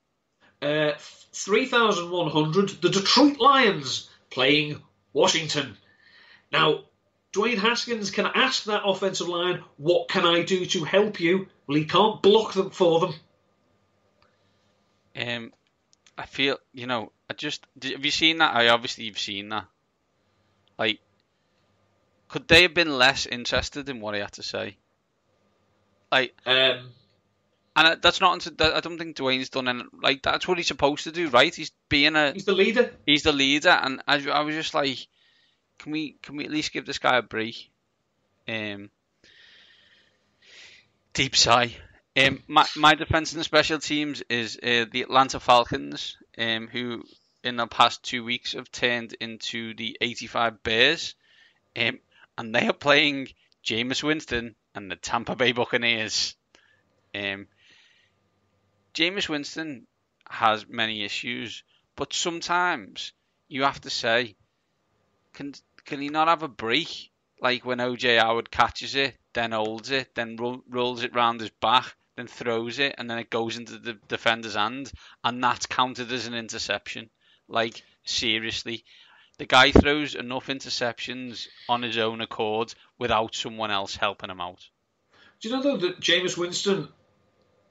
3,100. The Detroit Lions playing Washington. Now, Dwayne Haskins can ask that offensive line, what can I do to help you? Well, he can't block them for them. I feel, have you seen that? Obviously you've seen that. Like, could they have been less interested in what he had to say? Like, and that's not. I don't think Dwayne's done anything. Like, that's what he's supposed to do, right? He's the leader. He's the leader, and I was just like, can we at least give this guy a break? Deep sigh. My defense and special teams is the Atlanta Falcons, who in the past 2 weeks have turned into the 85 Bears, and they are playing Jameis Winston and the Tampa Bay Buccaneers. Jameis Winston has many issues, but sometimes you have to say, can he not have a break? Like when OJ Howard catches it, then holds it, then rolls it round his back, then throws it, and then it goes into the defender's hand, and that's counted as an interception. Like, seriously. The guy throws enough interceptions on his own accord without someone else helping him out. Do you know, though, that Jameis Winston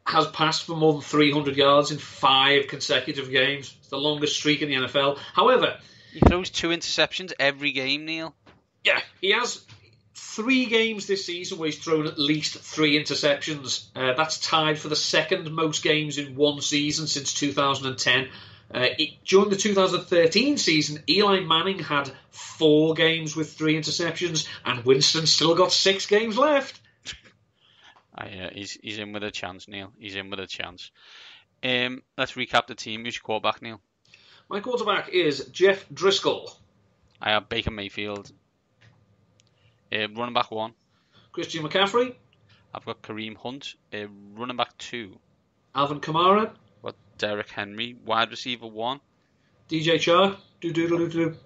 has passed for more than 300 yards in 5 consecutive games? It's the longest streak in the NFL. However, he throws 2 interceptions every game, Neil. Yeah, he has 3 games this season where he's thrown at least 3 interceptions. That's tied for the second most games in one season since 2010. During the 2013 season, Eli Manning had 4 games with 3 interceptions, and Winston still got 6 games left. He's in with a chance, Neil. He's in with a chance. Let's recap the team. Who's your quarterback, Neil? My quarterback is Jeff Driscoll. I have Baker Mayfield. Running back 1. Christian McCaffrey. I've got Kareem Hunt. Running back 2. Alvin Kamara. Got Derrick Henry. Wide receiver 1. DJ Chark. Do.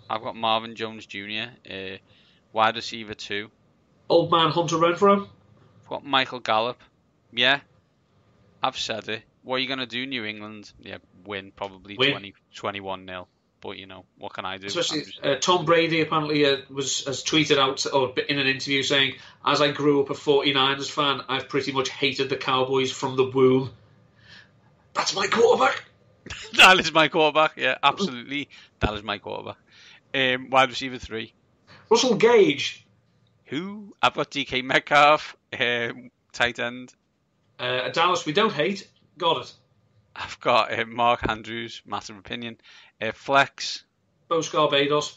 I've got Marvin Jones Jr. Wide receiver 2. Old man Hunter Renfrow. I've got Michael Gallup. Yeah, I've said it. What are you going to do, New England? Yeah, win probably 21-0. But, what can I do? Especially Tom Brady apparently has tweeted out or in an interview saying, as I grew up a 49ers fan, I've pretty much hated the Cowboys from the womb. That's my quarterback. That is my quarterback. Yeah, absolutely. That is my quarterback. Wide receiver 3. Russell Gage. Who? I've got DK Metcalf. Tight end. Dallas we don't hate. Got it. I've got Mark Andrews, massive opinion. Flex. Bo Scarbados.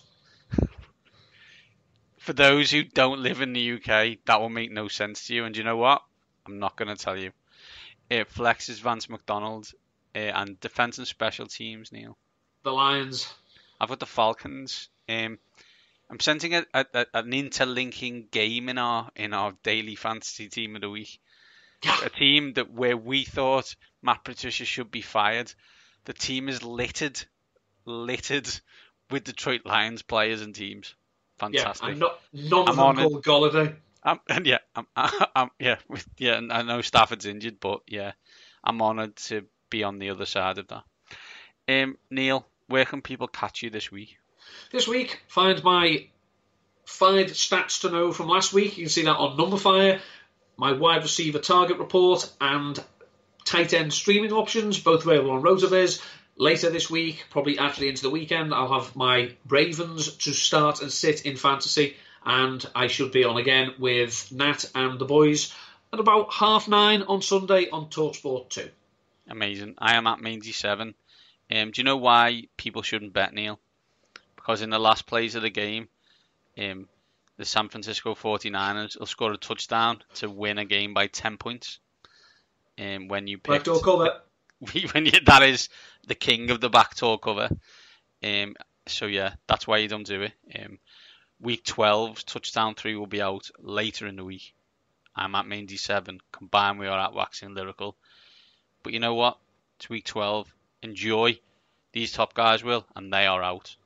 For those who don't live in the UK, that will make no sense to you. And you know what? I'm not going to tell you. Flex is Vance McDonald. And defense and special teams, Neil. The Lions. I've got the Falcons. I'm sensing an interlinking game in our daily fantasy team of the week. A team that where we thought Matt Patricia should be fired. The team is littered with Detroit Lions players and teams. Fantastic. Yeah, and none of them honoured. called Golladay. And yeah, and I know Stafford's injured, but yeah, I'm honoured to be on the other side of that. Neil, where can people catch you this week? This week, find my 5 stats to know from last week. You can see that on Numberfire, my wide receiver target report, and tight end streaming options, both available on Rotoviz. Later this week, probably actually into the weekend, I'll have my Ravens to start and sit in fantasy, and I should be on again with Nat and the boys at about 9:30 on Sunday on TalkSport 2. Amazing. I am at Mangy7. Do you know why people shouldn't bet, Neil? Because in the last plays of the game, the San Francisco 49ers will score a touchdown to win a game by 10 points. When you picked... Backdoor cover. That is the king of the backdoor cover. So yeah, that's why you don't do it. Week 12's touchdown 3 will be out later in the week. I'm at Mangy7. Combined, we are at Waxing Lyrical. But you know what? It's week 12. Enjoy. These top guys will, and they are out.